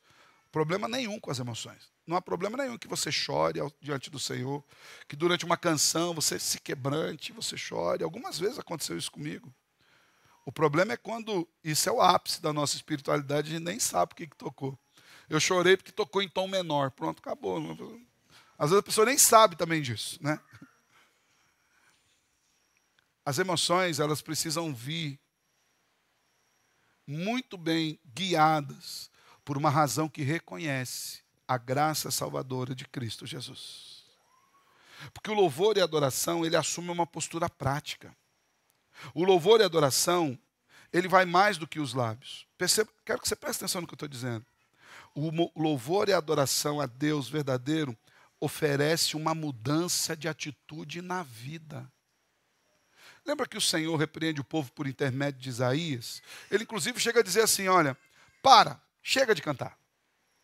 Problema nenhum com as emoções. Não há problema nenhum que você chore diante do Senhor, que durante uma canção você se quebrante, você chore. Algumas vezes aconteceu isso comigo. O problema é quando isso é o ápice da nossa espiritualidade, a gente nem sabe o que tocou. Eu chorei porque tocou em tom menor. Pronto, acabou. Às vezes a pessoa nem sabe também disso, né? As emoções, elas precisam vir muito bem guiadas por uma razão que reconhece a graça salvadora de Cristo Jesus. Porque o louvor e a adoração, ele assume uma postura prática. O louvor e a adoração, ele vai mais do que os lábios. Quero que você preste atenção no que eu estou dizendo. O louvor e a adoração a Deus verdadeiro oferece uma mudança de atitude na vida. Lembra que o Senhor repreende o povo por intermédio de Isaías? Ele inclusive chega a dizer assim, olha, chega de cantar.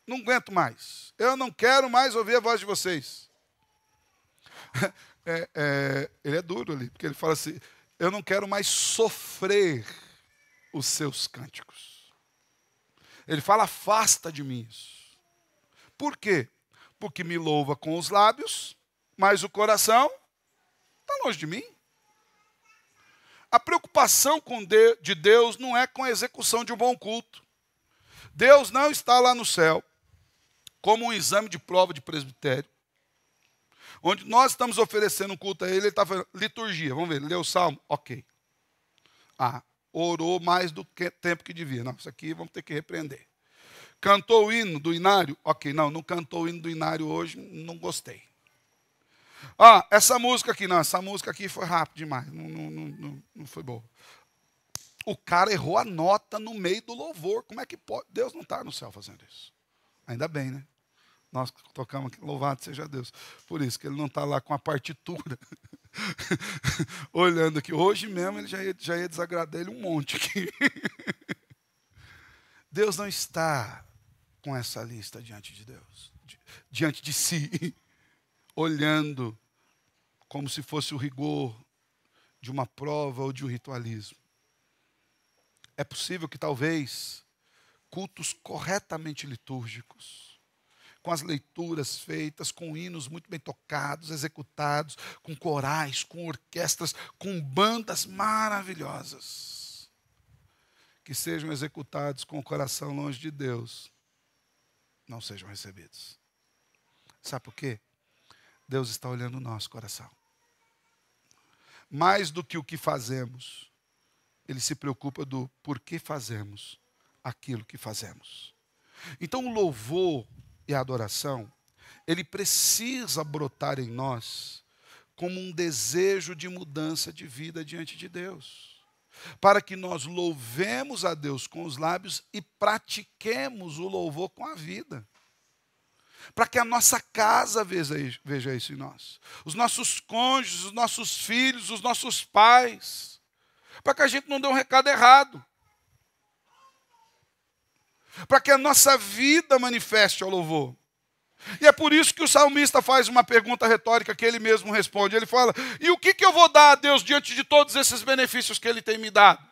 Não aguento mais. Eu não quero mais ouvir a voz de vocês. Ele é duro ali, porque ele fala assim, eu não quero mais sofrer os seus cânticos. Ele fala, afasta de mim isso. Por quê? Porque me louva com os lábios, mas o coração está longe de mim. A preocupação de Deus não é com a execução de um bom culto. Deus não está lá no céu como um exame de prova de presbitério, onde nós estamos oferecendo um culto a Ele está falando liturgia. Vamos ver, leu o salmo? Ok. Orou mais do tempo que devia. Não, isso aqui vamos ter que repreender. Cantou o hino do inário? Ok, não cantou o hino do inário hoje, não gostei. Essa música aqui, não, essa música aqui foi rápido demais, não foi boa. O cara errou a nota no meio do louvor, como é que pode? Deus não está no céu fazendo isso. Ainda bem, né? Nós tocamos aqui, louvado seja Deus. Por isso que ele não está lá com a partitura, olhando aqui. Hoje mesmo ele já ia desagradar ele um monte aqui. Deus não está com essa lista diante de Deus, diante de si, olhando como se fosse o rigor de uma prova ou de um ritualismo. É possível que talvez cultos corretamente litúrgicos, com as leituras feitas, com hinos muito bem tocados, executados, com corais, com orquestras, com bandas maravilhosas, que sejam executados com o coração longe de Deus, não sejam recebidos. Sabe por quê? Deus está olhando o nosso coração. Mais do que o que fazemos, Ele se preocupa do porquê fazemos aquilo que fazemos. Então o louvor e a adoração, ele precisa brotar em nós como um desejo de mudança de vida diante de Deus, para que nós louvemos a Deus com os lábios e pratiquemos o louvor com a vida. Para que a nossa casa veja isso em nós. Os nossos cônjuges, os nossos filhos, os nossos pais. Para que a gente não dê um recado errado. Para que a nossa vida manifeste ao louvor. E é por isso que o salmista faz uma pergunta retórica que ele mesmo responde. Ele fala, e o que eu vou dar a Deus diante de todos esses benefícios que Ele tem me dado?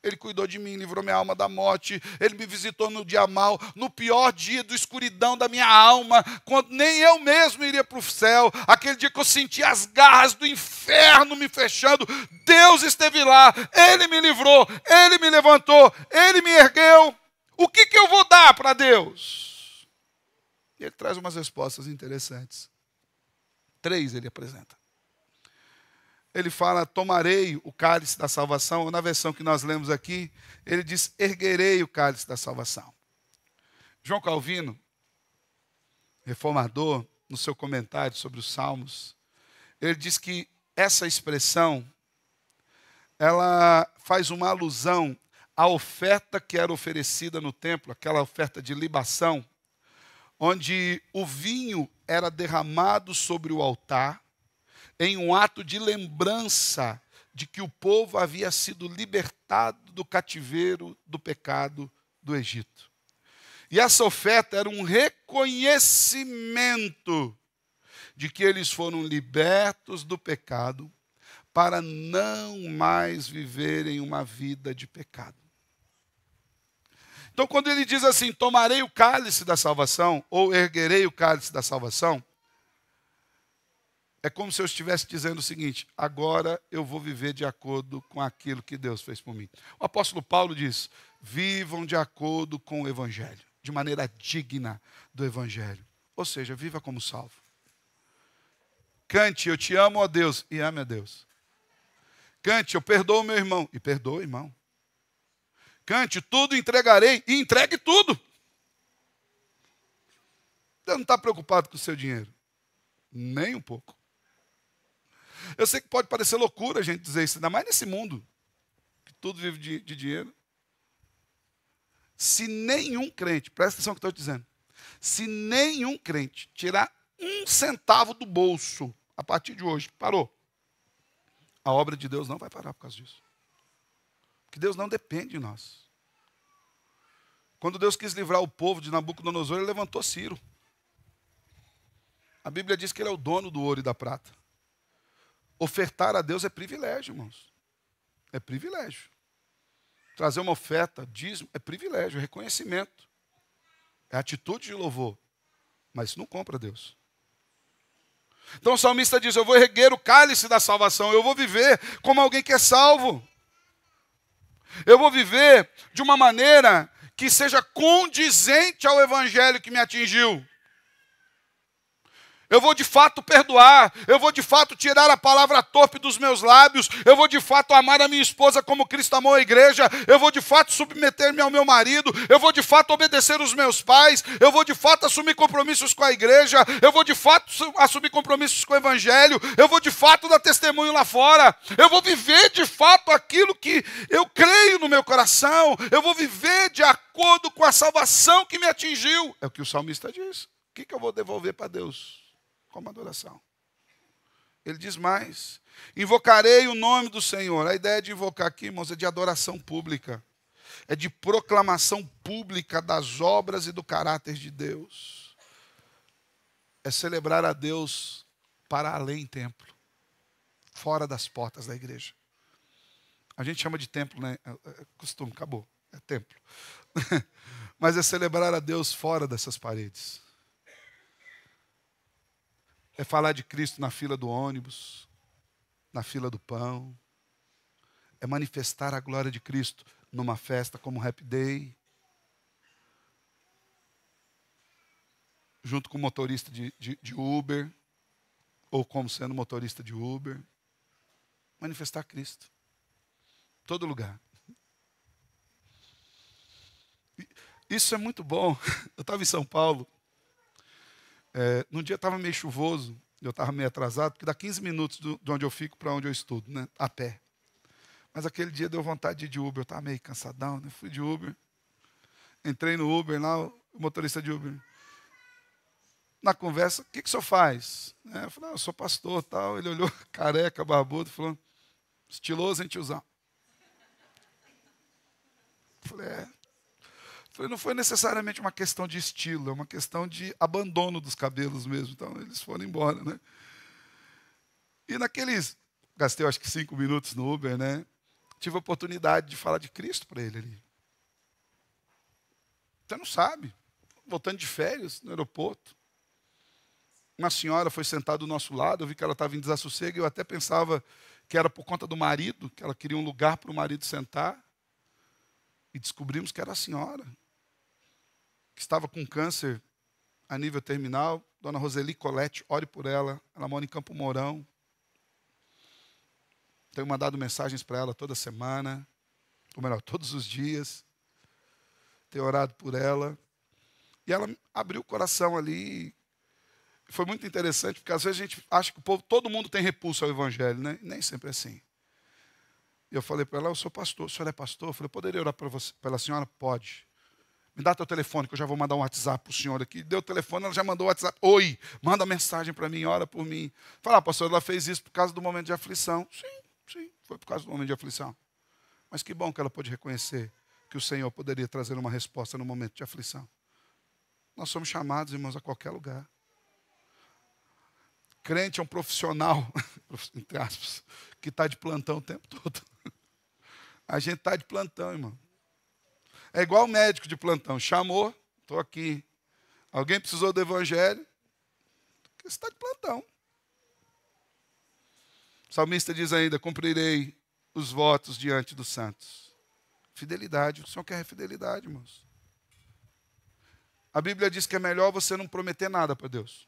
Ele cuidou de mim, livrou minha alma da morte. Ele me visitou no dia mau, no pior dia da escuridão da minha alma, quando nem eu mesmo iria para o céu. Aquele dia que eu senti as garras do inferno me fechando. Deus esteve lá, Ele me livrou, Ele me levantou, Ele me ergueu. O que eu vou dar para Deus? E ele traz umas respostas interessantes. 3 ele apresenta. Ele fala, tomarei o cálice da salvação, ou na versão que nós lemos aqui, ele diz, erguerei o cálice da salvação. João Calvino, reformador, no seu comentário sobre os Salmos, ele diz que essa expressão, ela faz uma alusão à oferta que era oferecida no templo, aquela oferta de libação, onde o vinho era derramado sobre o altar, em um ato de lembrança de que o povo havia sido libertado do cativeiro do pecado do Egito. E essa oferta era um reconhecimento de que eles foram libertos do pecado para não mais viverem uma vida de pecado. Então, quando ele diz assim, tomarei o cálice da salvação, ou erguerei o cálice da salvação, é como se eu estivesse dizendo o seguinte, agora eu vou viver de acordo com aquilo que Deus fez por mim. O apóstolo Paulo diz, vivam de acordo com o Evangelho, de maneira digna do Evangelho. Ou seja, viva como salvo. Cante, eu te amo, ó Deus, e ame a Deus. Cante, eu perdoo meu irmão, e perdoa o irmão. Cante, tudo entregarei, e entregue tudo. Deus não está preocupado com o seu dinheiro. Nem um pouco. Eu sei que pode parecer loucura a gente dizer isso, ainda mais nesse mundo, que tudo vive de dinheiro. Se nenhum crente, presta atenção no que eu estou dizendo, se nenhum crente tirar 1 centavo do bolso, a partir de hoje, parou, a obra de Deus não vai parar por causa disso. Porque Deus não depende de nós. Quando Deus quis livrar o povo de Nabucodonosor, Ele levantou Ciro. A Bíblia diz que Ele é o dono do ouro e da prata. Ofertar a Deus é privilégio, irmãos. É privilégio. Trazer uma oferta, dízimo, é privilégio, é reconhecimento. É atitude de louvor. Mas isso não compra Deus. Então o salmista diz, eu vou erguer o cálice da salvação, eu vou viver como alguém que é salvo. Eu vou viver de uma maneira que seja condizente ao evangelho que me atingiu. Eu vou de fato perdoar, eu vou de fato tirar a palavra torpe dos meus lábios, eu vou de fato amar a minha esposa como Cristo amou a igreja, eu vou de fato submeter-me ao meu marido, eu vou de fato obedecer os meus pais, eu vou de fato assumir compromissos com a igreja, eu vou de fato assumir compromissos com o evangelho, eu vou de fato dar testemunho lá fora, eu vou viver de fato aquilo que eu creio no meu coração, eu vou viver de acordo com a salvação que me atingiu. É o que o salmista diz. O que eu vou devolver para Deus? Como adoração. Ele diz mais, invocarei o nome do Senhor. A ideia de invocar aqui, irmãos, é de adoração pública. É de proclamação pública das obras e do caráter de Deus. É celebrar a Deus para além templo. Fora das portas da igreja. A gente chama de templo, né? É costume, acabou. É templo. Mas é celebrar a Deus fora dessas paredes. É falar de Cristo na fila do ônibus, na fila do pão. É manifestar a glória de Cristo numa festa como o Happy Day. Junto com o motorista de Uber, ou como sendo motorista de Uber. Manifestar Cristo. Todo lugar. Isso é muito bom. Eu estava em São Paulo. Num dia estava meio chuvoso, eu estava meio atrasado, porque dá 15 minutos de onde eu fico para onde eu estudo, né? A pé. Mas aquele dia deu vontade de ir de Uber, eu estava meio cansadão, né? Fui de Uber, entrei no Uber lá, o motorista de Uber. Na conversa, o que o senhor faz? Eu falei, eu sou pastor tal. Ele olhou, careca, barbudo, falou, estiloso, hein, tiozão? Eu falei, não foi necessariamente uma questão de estilo, é uma questão de abandono dos cabelos mesmo. Então, eles foram embora, né? E gastei acho que 5 minutos no Uber, né? Tive a oportunidade de falar de Cristo para ele ali. Você não sabe. Voltando de férias no aeroporto. Uma senhora foi sentada do nosso lado, eu vi que ela estava em desassossego, eu até pensava que era por conta do marido, que ela queria um lugar para o marido sentar. E descobrimos que era a senhora, que estava com câncer a nível terminal. Dona Roseli Colette, ore por ela. Ela mora em Campo Mourão. Tenho mandado mensagens para ela toda semana, ou melhor, todos os dias. Tenho orado por ela. E ela abriu o coração ali. Foi muito interessante, porque às vezes a gente acha que todo mundo tem repulso ao evangelho, né? E nem sempre é assim. E eu falei para ela, eu sou pastor, o senhor é pastor? Eu falei, poderia orar pela senhora? Pode. Me dá teu telefone, que eu já vou mandar um WhatsApp para o senhor aqui. Deu o telefone, ela já mandou o WhatsApp. Oi, manda mensagem para mim, ora por mim. Fala, pastor, ela fez isso por causa do momento de aflição. Sim, foi por causa do momento de aflição. Mas que bom que ela pôde reconhecer que o Senhor poderia trazer uma resposta no momento de aflição. Nós somos chamados, irmãos, a qualquer lugar. Crente é um profissional, entre aspas, que está de plantão o tempo todo. A gente está de plantão, irmão. É igual o médico de plantão. Chamou, estou aqui. Alguém precisou do evangelho? Você está de plantão. O salmista diz ainda, cumprirei os votos diante dos santos. Fidelidade. O Senhor quer fidelidade, irmãos. A Bíblia diz que é melhor você não prometer nada para Deus.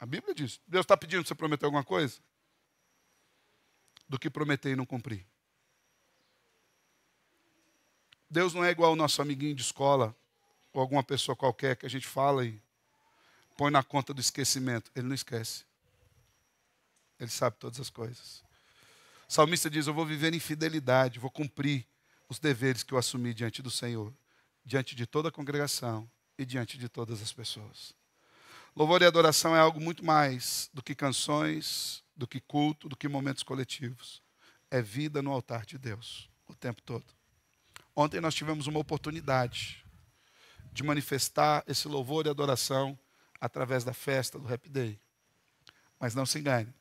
A Bíblia diz. Deus está pedindo para você prometer alguma coisa? Do que prometer e não cumprir. Deus não é igual ao nosso amiguinho de escola, ou alguma pessoa qualquer que a gente fala e põe na conta do esquecimento. Ele não esquece. Ele sabe todas as coisas. O salmista diz, eu vou viver em fidelidade, vou cumprir os deveres que eu assumi diante do Senhor, diante de toda a congregação e diante de todas as pessoas. Louvor e adoração é algo muito mais do que canções, do que culto, do que momentos coletivos. É vida no altar de Deus, o tempo todo. Ontem nós tivemos uma oportunidade de manifestar esse louvor e adoração através da festa do Happy Day. Mas não se engane.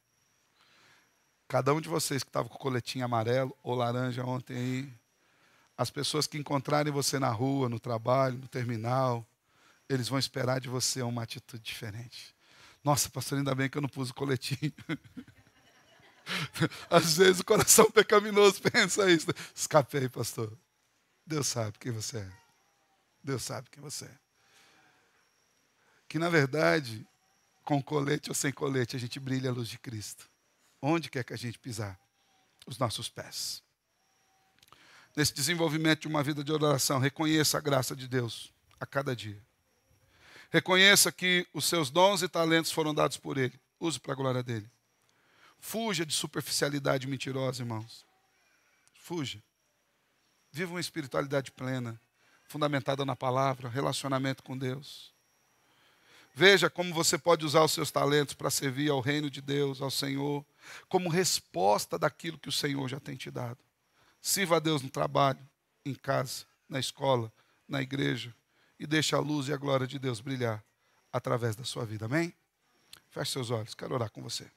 Cada um de vocês que estava com o coletinho amarelo ou laranja ontem aí, as pessoas que encontrarem você na rua, no trabalho, no terminal, eles vão esperar de você uma atitude diferente. Nossa, pastor, ainda bem que eu não pus o coletinho. Às vezes o coração pecaminoso pensa isso. Escapei, pastor. Deus sabe quem você é. Deus sabe quem você é. Que na verdade, com colete ou sem colete, a gente brilha a luz de Cristo. Onde quer que a gente pisar os nossos pés. Nesse desenvolvimento de uma vida de oração, reconheça a graça de Deus a cada dia. Reconheça que os seus dons e talentos foram dados por Ele. Use para a glória dEle. Fuja de superficialidade mentirosa, irmãos. Fuja. Viva uma espiritualidade plena, fundamentada na palavra, relacionamento com Deus. Veja como você pode usar os seus talentos para servir ao reino de Deus, ao Senhor, como resposta daquilo que o Senhor já tem te dado. Sirva a Deus no trabalho, em casa, na escola, na igreja, e deixe a luz e a glória de Deus brilhar através da sua vida. Amém? Feche seus olhos, quero orar com você.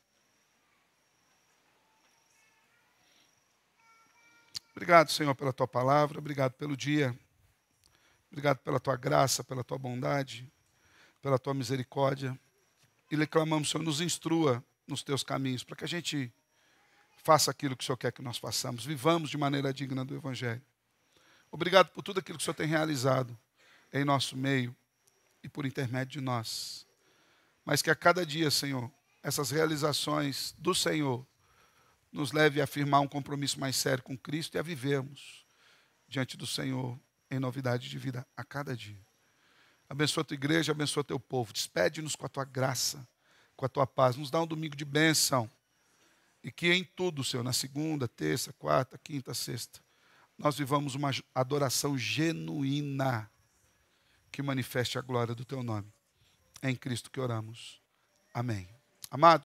Obrigado, Senhor, pela Tua palavra, obrigado pelo dia, obrigado pela Tua graça, pela Tua bondade, pela Tua misericórdia. E lhe clamamos, Senhor, nos instrua nos Teus caminhos, para que a gente faça aquilo que o Senhor quer que nós façamos, vivamos de maneira digna do Evangelho. Obrigado por tudo aquilo que o Senhor tem realizado em nosso meio e por intermédio de nós. Mas que a cada dia, Senhor, essas realizações do Senhor nos leve a afirmar um compromisso mais sério com Cristo e a vivermos diante do Senhor em novidade de vida a cada dia. Abençoa a Tua igreja, abençoa Teu povo. Despede-nos com a Tua graça, com a Tua paz. Nos dá um domingo de bênção. E que em tudo, Senhor, na segunda, terça, quarta, quinta, sexta, nós vivamos uma adoração genuína que manifeste a glória do Teu nome. É em Cristo que oramos. Amém. Amados,